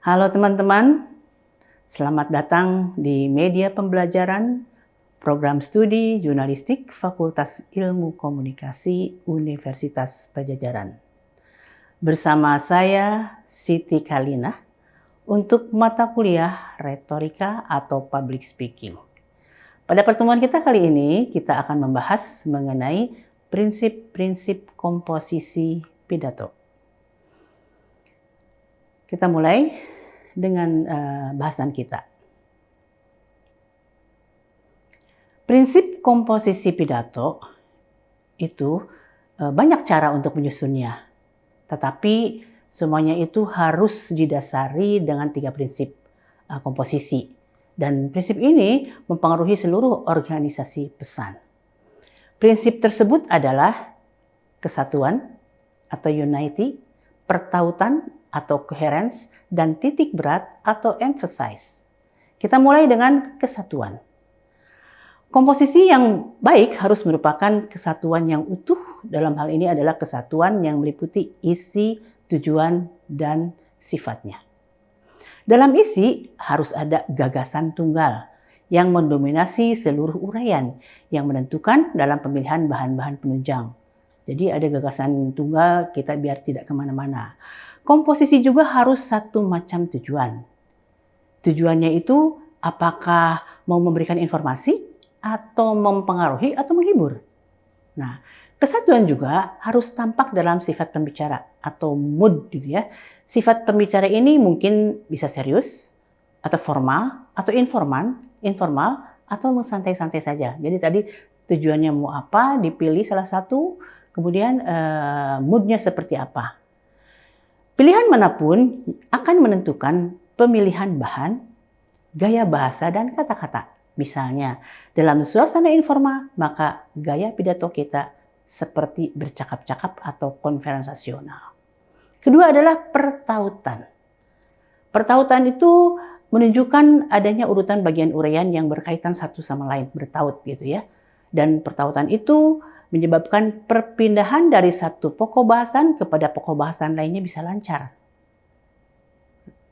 Halo teman-teman, selamat datang di media pembelajaran program studi jurnalistik Fakultas Ilmu Komunikasi Universitas Padjadjaran. Bersama saya Siti Kalinah untuk mata kuliah retorika atau public speaking. Pada pertemuan kita kali ini, kita akan membahas mengenai prinsip-prinsip komposisi pidato. Kita mulai dengan bahasan kita. Prinsip komposisi pidato itu banyak cara untuk menyusunnya, tetapi semuanya itu harus didasari dengan 3 prinsip komposisi. Dan prinsip ini mempengaruhi seluruh organisasi pesan. Prinsip tersebut adalah kesatuan atau unity, pertautan atau coherence, dan titik berat atau emphasize. Kita mulai dengan kesatuan. Komposisi yang baik harus merupakan kesatuan yang utuh. Dalam hal ini adalah kesatuan yang meliputi isi, tujuan, dan sifatnya. Dalam isi harus ada gagasan tunggal yang mendominasi seluruh uraian yang menentukan dalam pemilihan bahan-bahan penunjang. Jadi ada gagasan tunggal kita biar tidak kemana-mana. Komposisi juga harus satu macam tujuan. Tujuannya itu apakah mau memberikan informasi atau mempengaruhi atau menghibur. Nah, kesatuan juga harus tampak dalam sifat pembicara atau mood gitu ya. Sifat pembicara ini mungkin bisa serius atau formal atau informal atau santai-santai saja. Jadi tadi tujuannya mau apa, dipilih salah satu, kemudian moodnya seperti apa. Pilihan manapun akan menentukan pemilihan bahan, gaya bahasa, dan kata-kata. Misalnya, dalam suasana informal, maka gaya pidato kita seperti bercakap-cakap atau konversasional. Kedua adalah pertautan. Pertautan itu menunjukkan adanya urutan bagian uraian yang berkaitan satu sama lain, bertaut gitu ya. Dan pertautan itu menyebabkan perpindahan dari satu pokok bahasan kepada pokok bahasan lainnya bisa lancar.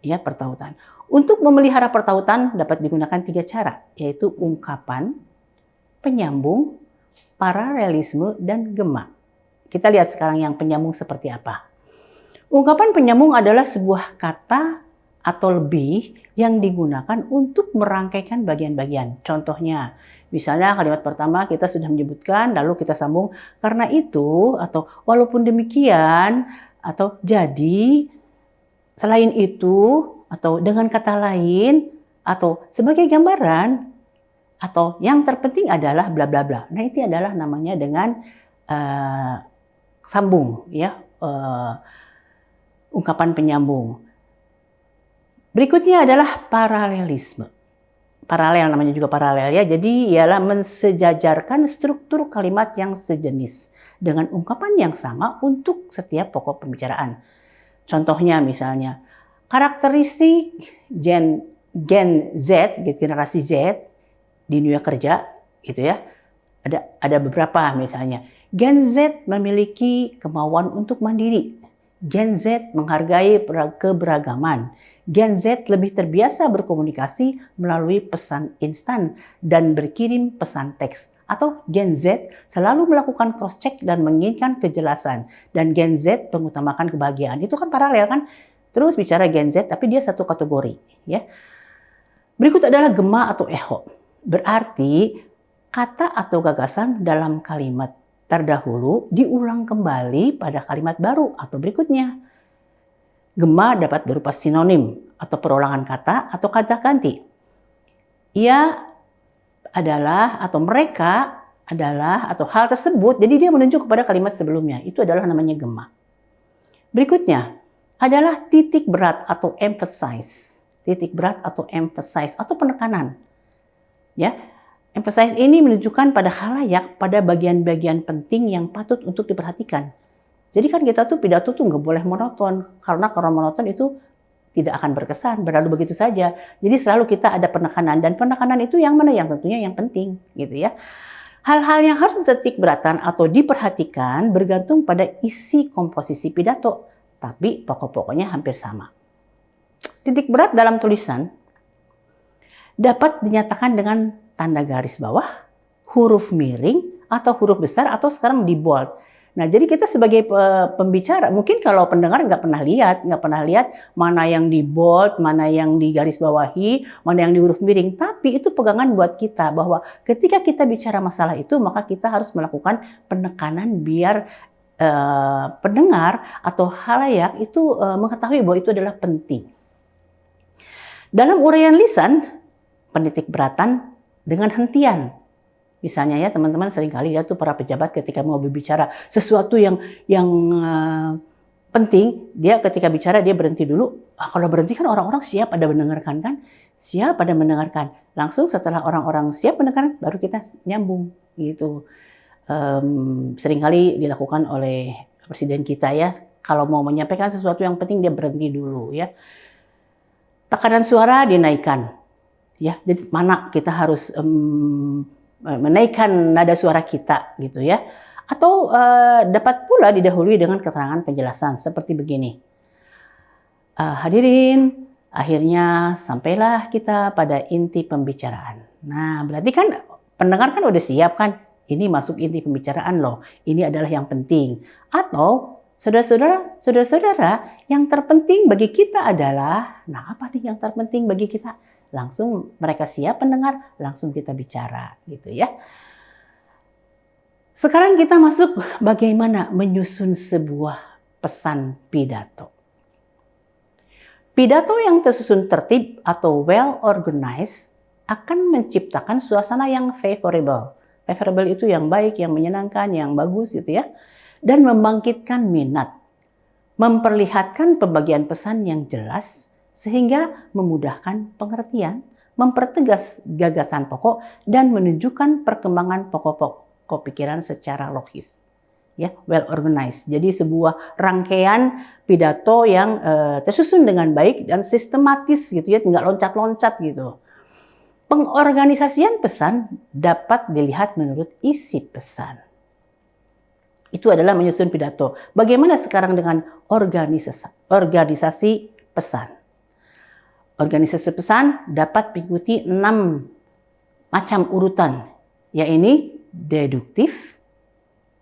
Ya, pertautan. Untuk memelihara pertautan dapat digunakan 3 cara, yaitu ungkapan, penyambung, paralelisme, dan gema. Kita lihat sekarang yang penyambung seperti apa. Ungkapan penyambung adalah sebuah kata atau lebih yang digunakan untuk merangkaikan bagian-bagian. Contohnya, misalnya kalimat pertama kita sudah menyebutkan, lalu kita sambung karena itu, atau walaupun demikian, atau jadi, selain itu, atau dengan kata lain, atau sebagai gambaran, atau yang terpenting adalah bla bla bla. Nah, itu adalah namanya dengan sambung, ya, ungkapan penyambung. Berikutnya adalah paralelisme. Paralel namanya juga paralel ya. Jadi ialah mensejajarkan struktur kalimat yang sejenis dengan ungkapan yang sama untuk setiap pokok pembicaraan. Contohnya misalnya karakteristik Gen Z, generasi Z di dunia kerja gitu ya. Ada beberapa misalnya. Gen Z memiliki kemauan untuk mandiri. Gen Z menghargai keberagaman. Gen Z lebih terbiasa berkomunikasi melalui pesan instan dan berkirim pesan teks. Atau Gen Z selalu melakukan cross-check dan menginginkan kejelasan. Dan Gen Z mengutamakan kebahagiaan. Itu kan paralel kan? Terus bicara Gen Z, tapi dia satu kategori. Ya. Berikut adalah gema atau echo. Berarti kata atau gagasan dalam kalimat terdahulu diulang kembali pada kalimat baru atau berikutnya. Gema dapat berupa sinonim atau perulangan kata atau kata ganti. Ia adalah atau mereka adalah atau hal tersebut, jadi dia menunjuk kepada kalimat sebelumnya. Itu adalah namanya gema. Berikutnya adalah titik berat atau emphasize. Titik berat atau emphasize atau penekanan. Ya. Emphasize ini menunjukkan pada khalayak pada bagian-bagian penting yang patut untuk diperhatikan. Jadi kan kita tuh pidato tuh nggak boleh monoton, karena kalau monoton itu tidak akan berkesan, berlalu begitu saja. Jadi selalu kita ada penekanan, dan penekanan itu yang mana? Yang tentunya yang penting, gitu ya. Hal-hal yang harus dititik beratan atau diperhatikan bergantung pada isi komposisi pidato, tapi pokok-pokoknya hampir sama. Titik berat dalam tulisan dapat dinyatakan dengan tanda garis bawah, huruf miring, atau huruf besar, atau sekarang di bold. Nah, jadi kita sebagai pembicara, mungkin kalau pendengar nggak pernah lihat mana yang di bold, mana yang di garis bawahi, mana yang di huruf miring. Tapi itu pegangan buat kita bahwa ketika kita bicara masalah itu, maka kita harus melakukan penekanan biar pendengar atau khalayak itu mengetahui bahwa itu adalah penting. Dalam uraian lisan, penitik beratan dengan hentian. Misalnya ya teman-teman seringkali lihat tuh para pejabat ketika mau berbicara sesuatu yang penting, dia ketika bicara dia berhenti dulu. Kalau berhenti kan orang-orang siap pada mendengarkan kan? Siap pada mendengarkan. Langsung setelah orang-orang siap mendengarkan baru kita nyambung gitu. Seringkali dilakukan oleh presiden kita ya. Kalau mau menyampaikan sesuatu yang penting dia berhenti dulu ya. Tekanan suara dinaikkan. Ya, jadi mana kita harus menaikkan nada suara kita gitu ya, atau dapat pula didahului dengan keterangan penjelasan seperti begini. Hadirin, akhirnya sampailah kita pada inti pembicaraan. Nah, berarti kan pendengar kan udah siap kan, ini masuk inti pembicaraan loh, ini adalah yang penting. Atau saudara-saudara, yang terpenting bagi kita adalah, nah apa nih yang terpenting bagi kita? Langsung mereka siap mendengar, langsung kita bicara gitu ya. Sekarang kita masuk bagaimana menyusun sebuah pesan pidato. Pidato yang tersusun tertib atau well organized akan menciptakan suasana yang favorable. Favorable itu yang baik, yang menyenangkan, yang bagus gitu ya. Dan membangkitkan minat. Memperlihatkan pembagian pesan yang jelas sehingga memudahkan pengertian, mempertegas gagasan pokok, dan menunjukkan perkembangan pokok-pokok pikiran secara logis. Ya, well organized. Jadi sebuah rangkaian pidato yang tersusun dengan baik dan sistematis gitu ya, nggak loncat-loncat gitu. Pengorganisasian pesan dapat dilihat menurut isi pesan. Itu adalah menyusun pidato. Bagaimana sekarang dengan organisasi pesan? Organisasi pesan dapat mengikuti 6 macam urutan, yaitu deduktif,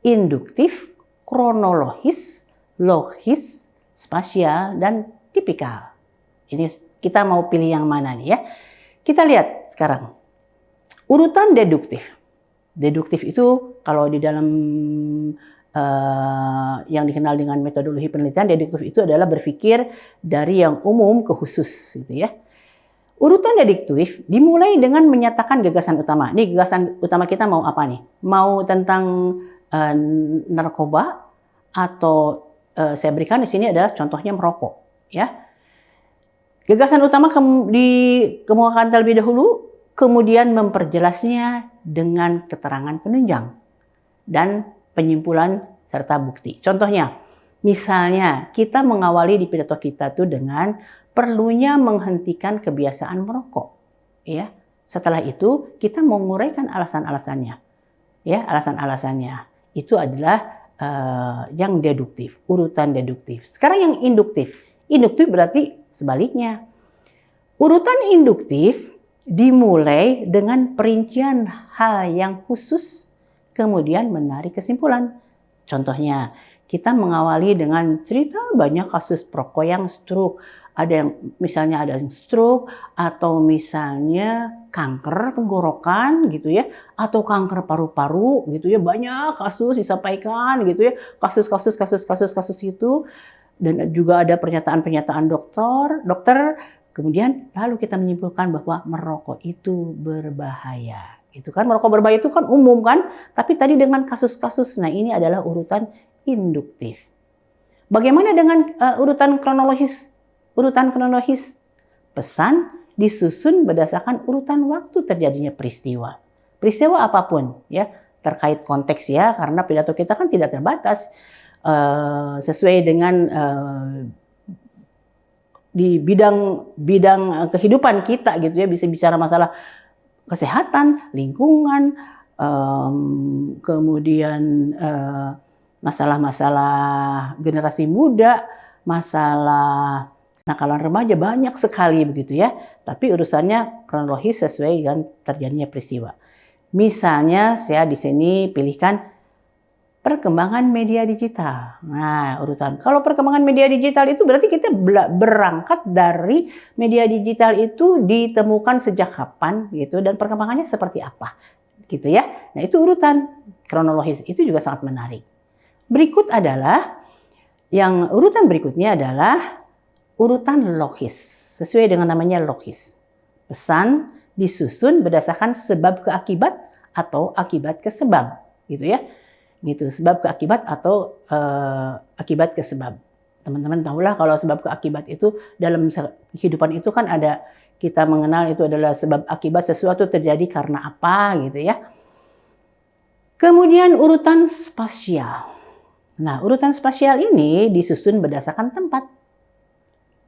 induktif, kronologis, logis, spasial, dan tipikal. Ini kita mau pilih yang mana nih ya? Kita lihat sekarang. Urutan deduktif. Deduktif itu kalau di dalam yang dikenal dengan metodologi penelitian, deduktif itu adalah berpikir dari yang umum ke khusus gitu ya. Urutan deduktif dimulai dengan menyatakan gagasan utama. Nih gagasan utama kita mau apa nih? Mau tentang narkoba atau saya berikan di sini adalah contohnya merokok ya. Gagasan utama dikemukakan terlebih dahulu, kemudian memperjelasnya dengan keterangan penunjang dan penyimpulan serta bukti. Contohnya, misalnya kita mengawali di pidato kita tuh dengan perlunya menghentikan kebiasaan merokok. Ya, setelah itu kita menguraikan alasan-alasannya. Ya, alasan-alasannya itu adalah yang deduktif, urutan deduktif. Sekarang yang induktif. Induktif berarti sebaliknya. Urutan induktif dimulai dengan perincian hal yang khusus, kemudian menarik kesimpulan. Contohnya, kita mengawali dengan cerita banyak kasus perokok yang stroke. Ada yang misalnya ada stroke atau misalnya kanker tenggorokan gitu ya, atau kanker paru-paru gitu ya, banyak kasus disampaikan gitu ya, kasus itu, dan juga ada pernyataan-pernyataan dokter, kemudian lalu kita menyimpulkan bahwa merokok itu berbahaya. Itu kan merokok berbahaya itu kan umum kan, tapi tadi dengan kasus-kasus. Nah, ini adalah urutan induktif. Bagaimana dengan urutan kronologis? Urutan kronologis, pesan disusun berdasarkan urutan waktu terjadinya peristiwa. Peristiwa apapun ya, terkait konteks ya, karena pidato kita kan tidak terbatas sesuai dengan di bidang kehidupan kita gitu ya, bisa bicara masalah kesehatan, lingkungan, kemudian masalah-masalah generasi muda, masalah Nakalan remaja banyak sekali begitu ya, tapi urusannya kronologis sesuai dengan terjadinya peristiwa. Misalnya saya di sini pilihkan perkembangan media digital. Nah, urutan. Kalau perkembangan media digital itu berarti kita berangkat dari media digital itu ditemukan sejak kapan gitu dan perkembangannya seperti apa gitu ya. Nah, itu urutan kronologis. Itu juga sangat menarik. Urutan berikutnya adalah urutan logis. Sesuai dengan namanya logis. Pesan disusun berdasarkan sebab ke akibat atau akibat ke sebab gitu ya. Gitu, sebab ke akibat atau akibat ke sebab. Teman-teman tahulah kalau sebab ke akibat itu dalam kehidupan itu kan ada, kita mengenal itu adalah sebab akibat sesuatu terjadi karena apa gitu ya. Kemudian urutan spasial. Nah, urutan spasial ini disusun berdasarkan tempat.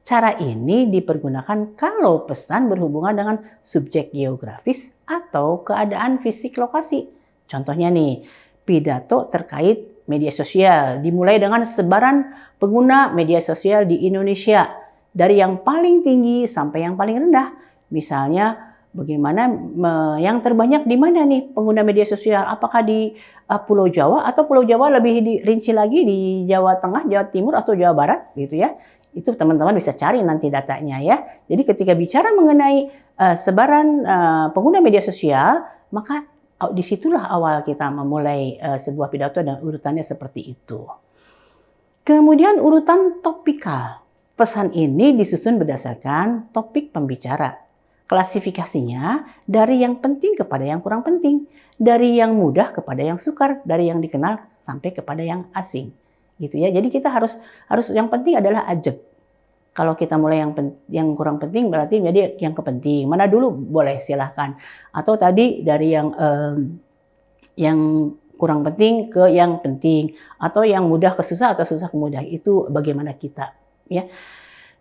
Cara ini dipergunakan kalau pesan berhubungan dengan subjek geografis atau keadaan fisik lokasi. Contohnya nih, pidato terkait media sosial dimulai dengan sebaran pengguna media sosial di Indonesia dari yang paling tinggi sampai yang paling rendah. Misalnya bagaimana yang terbanyak di mana nih pengguna media sosial? Apakah di Pulau Jawa atau Pulau Jawa lebih dirinci lagi di Jawa Tengah, Jawa Timur atau Jawa Barat gitu ya? Itu teman-teman bisa cari nanti datanya ya. Jadi ketika bicara mengenai sebaran pengguna media sosial, maka disitulah awal kita memulai sebuah pidato dan urutannya seperti itu. Kemudian urutan topikal. Pesan ini disusun berdasarkan topik pembicara. Klasifikasinya dari yang penting kepada yang kurang penting, dari yang mudah kepada yang sukar, dari yang dikenal sampai kepada yang asing. Gitu ya. Jadi kita harus yang penting adalah ajak. Kalau kita mulai yang kurang penting berarti jadi yang kepenting. Mana dulu boleh silahkan. Atau tadi dari yang kurang penting ke yang penting. Atau yang mudah ke susah atau susah ke mudah. Itu bagaimana kita. Ya.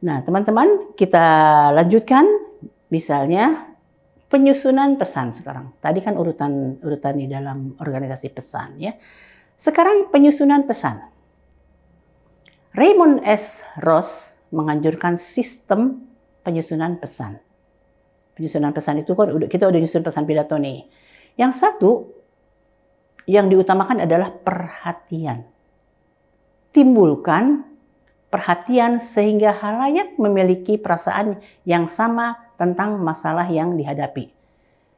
Nah teman-teman kita lanjutkan. Misalnya penyusunan pesan sekarang. Tadi kan urutan di dalam organisasi pesan. Ya. Sekarang penyusunan pesan. Raymond S. Ross menganjurkan sistem penyusunan pesan. Penyusunan pesan itu kan kita udah nyusun pesan pidato nih. Yang satu yang diutamakan adalah perhatian. Timbulkan perhatian sehingga halayak memiliki perasaan yang sama tentang masalah yang dihadapi.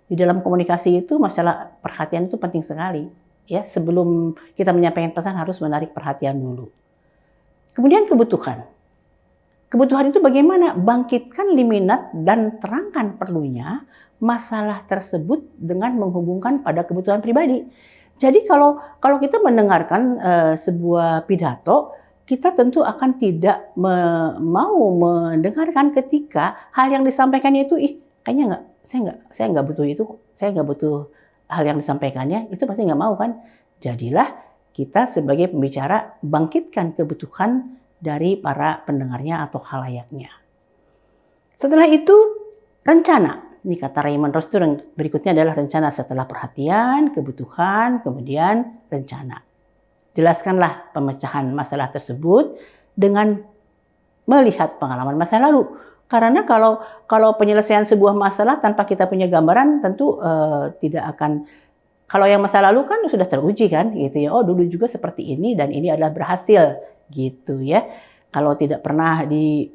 Di dalam komunikasi itu masalah perhatian itu penting sekali. Ya, sebelum kita menyampaikan pesan harus menarik perhatian dulu. Kemudian kebutuhan. Kebutuhan itu bagaimana? Bangkitkan minat dan terangkan perlunya masalah tersebut dengan menghubungkan pada kebutuhan pribadi. Jadi kalau kita mendengarkan sebuah pidato, kita tentu akan tidak mau mendengarkan ketika hal yang disampaikannya itu, kayaknya saya nggak butuh itu, saya nggak butuh hal yang disampaikannya, itu pasti nggak mau kan? Jadilah kita sebagai pembicara bangkitkan kebutuhan dari para pendengarnya atau khalayaknya. Setelah itu rencana. Ini kata Raymond Ross itu berikutnya adalah rencana setelah perhatian, kebutuhan, kemudian rencana. Jelaskanlah pemecahan masalah tersebut dengan melihat pengalaman masa lalu. Karena kalau penyelesaian sebuah masalah tanpa kita punya gambaran tentu tidak akan. Kalau yang masa lalu kan sudah teruji kan gitu ya. Oh dulu juga seperti ini dan ini adalah berhasil gitu ya. Kalau tidak pernah di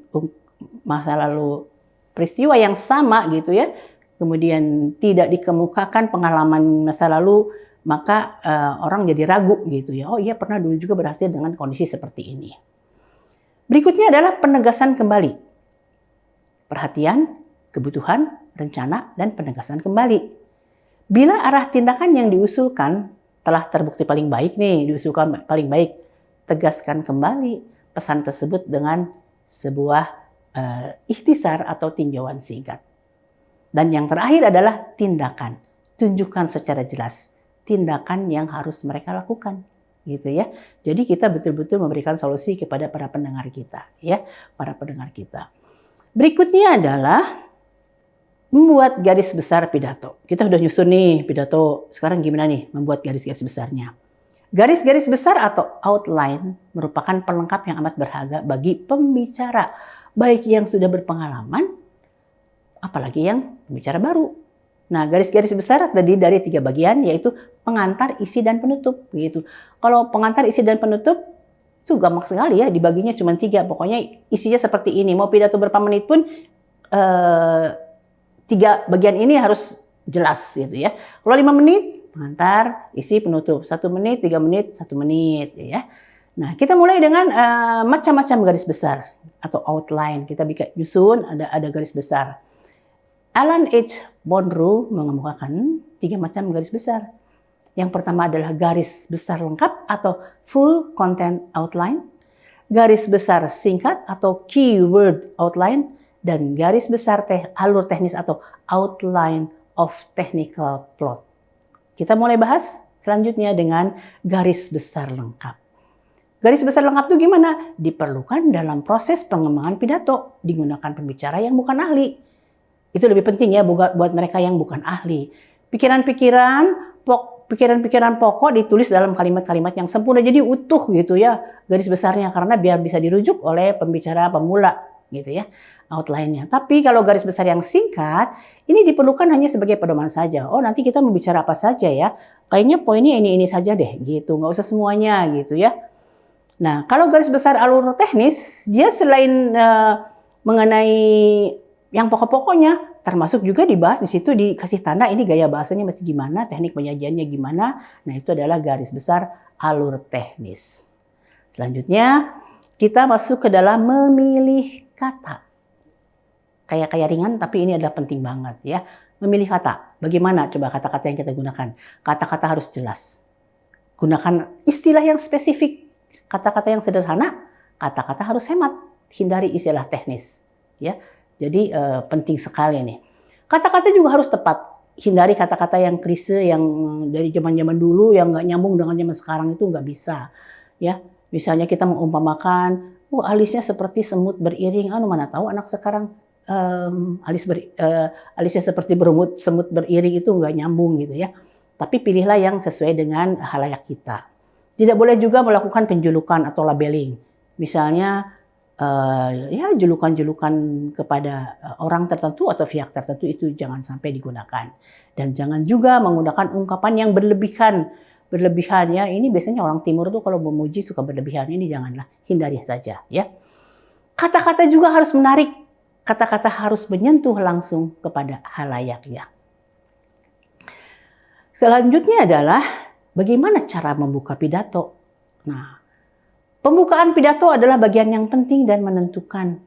masa lalu peristiwa yang sama gitu ya, kemudian tidak dikemukakan pengalaman masa lalu, maka orang jadi ragu gitu ya. Oh iya pernah dulu juga berhasil dengan kondisi seperti ini. Berikutnya adalah penegasan kembali. Perhatian, kebutuhan, rencana, dan penegasan kembali. Bila arah tindakan yang diusulkan telah terbukti paling baik nih, diusulkan paling baik, tegaskan kembali pesan tersebut dengan sebuah ikhtisar atau tinjauan singkat. Dan yang terakhir adalah tindakan. Tunjukkan secara jelas tindakan yang harus mereka lakukan, gitu ya. Jadi kita betul-betul memberikan solusi kepada para pendengar kita, ya, para pendengar kita. Berikutnya adalah membuat garis besar pidato. Kita udah nyusun nih pidato. Sekarang gimana nih membuat garis-garis besarnya? Garis-garis besar atau outline merupakan pelengkap yang amat berharga bagi pembicara baik yang sudah berpengalaman, apalagi yang pembicara baru. Nah, garis-garis besar tadi dari 3 bagian, yaitu pengantar, isi, dan penutup. Gitu. Kalau pengantar, isi, dan penutup, itu gampang sekali ya, dibaginya cuma 3. Pokoknya isinya seperti ini. Mau pidato berapa menit pun, 3 bagian ini harus jelas gitu ya. Kalau 5 menit, pengantar, isi, penutup. 1 menit, 3 menit, 1 menit ya. Nah, kita mulai dengan macam-macam garis besar atau outline. Kita bikin nyusun, ada garis besar. Alan H. Monroe mengemukakan 3 macam garis besar. Yang pertama adalah garis besar lengkap atau full content outline, garis besar singkat atau keyword outline, dan garis besar alur teknis atau outline of technical plot. Kita mulai bahas selanjutnya dengan garis besar lengkap. Garis besar lengkap itu gimana? Diperlukan dalam proses pengembangan pidato, digunakan pembicara yang bukan ahli. Itu lebih penting ya buat mereka yang bukan ahli. Pikiran-pikiran pokok ditulis dalam kalimat-kalimat yang sempurna, jadi utuh gitu ya garis besarnya, karena biar bisa dirujuk oleh pembicara pemula gitu ya outline-nya. Tapi kalau garis besar yang singkat, ini diperlukan hanya sebagai pedoman saja. Oh, nanti kita mau bicara apa saja ya. Kayaknya poinnya ini saja deh gitu, nggak usah semuanya gitu ya. Nah, kalau garis besar alur teknis, dia selain mengenai yang pokok-pokoknya, termasuk juga dibahas di situ, dikasih tanda ini gaya bahasanya mesti gimana, teknik penyajiannya gimana. Nah, itu adalah garis besar alur teknis. Selanjutnya, kita masuk ke dalam memilih kata. Kayak ringan, tapi ini adalah penting banget ya. Memilih kata. Bagaimana coba kata-kata yang kita gunakan? Kata-kata harus jelas. Gunakan istilah yang spesifik. Kata-kata yang sederhana, kata-kata harus hemat. Hindari istilah teknis. Ya. Jadi penting sekali nih. Kata-kata juga harus tepat. Hindari kata-kata yang klise, yang dari zaman-zaman dulu, yang nggak nyambung dengan zaman sekarang, itu nggak bisa. Ya, misalnya kita mengumpamakan, alisnya seperti semut beriring. Mana tahu anak sekarang alisnya seperti semut beriring, itu nggak nyambung gitu ya. Tapi pilihlah yang sesuai dengan halayak kita. Tidak boleh juga melakukan penjulukan atau labeling. Misalnya ya julukan-julukan kepada orang tertentu atau pihak tertentu, itu jangan sampai digunakan. Dan jangan juga menggunakan ungkapan yang berlebihan ya. Ini biasanya orang timur tuh kalau memuji suka berlebihan. Ini janganlah, hindari saja ya. Kata-kata juga harus menarik. Kata-kata harus menyentuh langsung kepada halayak ya. Selanjutnya adalah bagaimana cara membuka pidato. Nah, pembukaan pidato adalah bagian yang penting dan menentukan.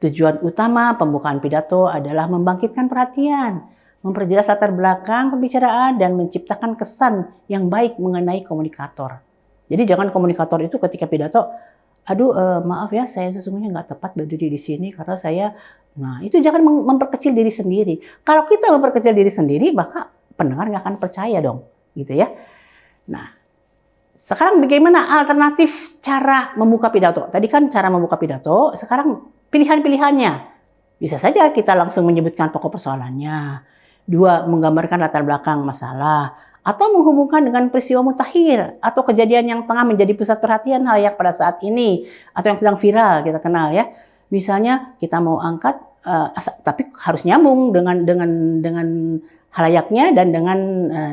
Tujuan utama pembukaan pidato adalah membangkitkan perhatian, memperjelas latar belakang pembicaraan, dan menciptakan kesan yang baik mengenai komunikator. Jadi jangan komunikator itu ketika pidato, maaf ya, saya sesungguhnya nggak tepat berdiri di sini karena saya, nah itu jangan memperkecil diri sendiri. Kalau kita memperkecil diri sendiri, maka pendengar nggak akan percaya dong, gitu ya. Nah, sekarang bagaimana alternatif cara membuka pidato? Tadi kan cara membuka pidato, sekarang pilihan-pilihannya. Bisa saja kita langsung menyebutkan pokok persoalannya. 2, menggambarkan latar belakang masalah. Atau menghubungkan dengan peristiwa mutakhir atau kejadian yang tengah menjadi pusat perhatian halayak pada saat ini. Atau yang sedang viral, kita kenal ya. Misalnya kita mau angkat, tapi harus nyambung dengan halayaknya dan dengan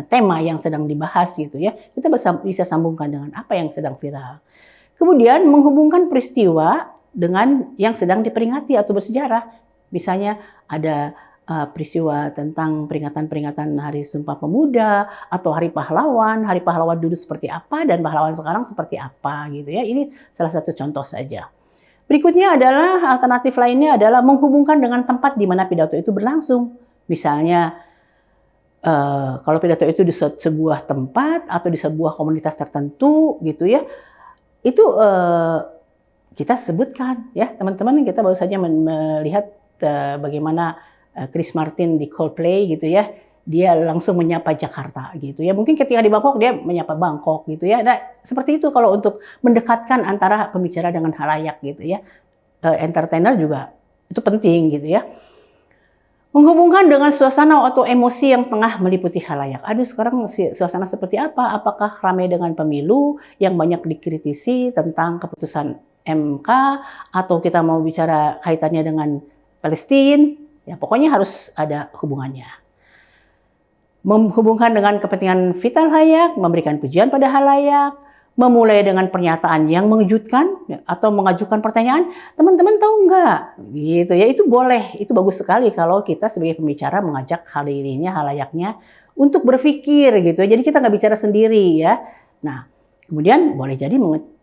tema yang sedang dibahas gitu ya. Kita bisa sambungkan dengan apa yang sedang viral. Kemudian menghubungkan peristiwa dengan yang sedang diperingati atau bersejarah. Misalnya ada peristiwa tentang peringatan Hari Sumpah Pemuda atau Hari Pahlawan dulu seperti apa dan pahlawan sekarang seperti apa gitu ya. Ini salah satu contoh saja. Berikutnya adalah alternatif lainnya adalah menghubungkan dengan tempat di mana pidato itu berlangsung. Misalnya kalau pidato itu di sebuah tempat atau di sebuah komunitas tertentu gitu ya, itu kita sebutkan ya teman-teman. Kita baru saja melihat bagaimana Chris Martin di Coldplay gitu ya, dia langsung menyapa Jakarta gitu ya. Mungkin ketika di Bangkok dia menyapa Bangkok gitu ya. Nah, seperti itu kalau untuk mendekatkan antara pembicara dengan halayak gitu ya. Entertainer juga itu penting gitu ya. Menghubungkan dengan suasana atau emosi yang tengah meliputi halayak. Sekarang suasana seperti apa? Apakah ramai dengan pemilu yang banyak dikritisi tentang keputusan MK, atau kita mau bicara kaitannya dengan Palestina, ya pokoknya harus ada hubungannya. Menghubungkan dengan kepentingan vital halayak, memberikan pujian pada halayak, memulai dengan pernyataan yang mengejutkan atau mengajukan pertanyaan, teman-teman tahu nggak? Gitu ya, itu boleh, itu bagus sekali kalau kita sebagai pembicara mengajak halayaknya untuk berpikir gitu. Jadi kita nggak bicara sendiri ya. Nah, kemudian boleh jadi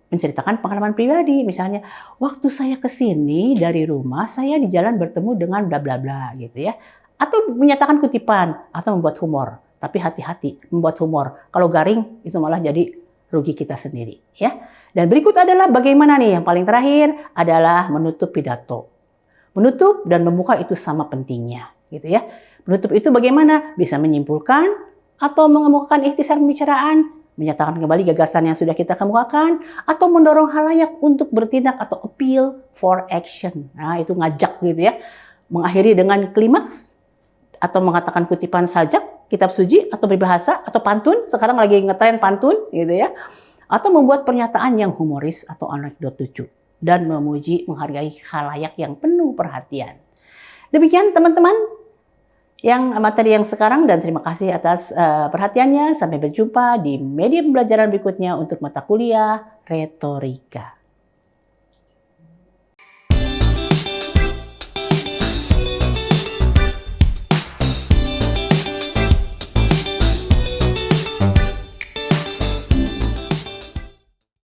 menceritakan pengalaman pribadi, misalnya waktu saya ke sini dari rumah, saya di jalan bertemu dengan bla bla bla gitu ya. Atau menyatakan kutipan atau membuat humor. Tapi hati-hati membuat humor. Kalau garing itu malah jadi rugi kita sendiri ya. Dan berikut adalah bagaimana nih, yang paling terakhir adalah menutup pidato. Menutup dan membuka itu sama pentingnya gitu ya. Menutup itu bagaimana? Bisa menyimpulkan atau mengemukakan ikhtisar pembicaraan, menyatakan kembali gagasan yang sudah kita kemukakan, atau mendorong halayak untuk bertindak atau appeal for action. Nah, itu ngajak gitu ya. Mengakhiri dengan klimaks atau mengatakan kutipan sajak, kitab suci, atau berbahasa, atau pantun, sekarang lagi ngetren pantun gitu ya, atau membuat pernyataan yang humoris atau anekdot lucu, dan memuji menghargai khalayak yang penuh perhatian. Demikian teman-teman yang materi yang sekarang, dan terima kasih atas perhatiannya. Sampai berjumpa di media pembelajaran berikutnya untuk mata kuliah retorika.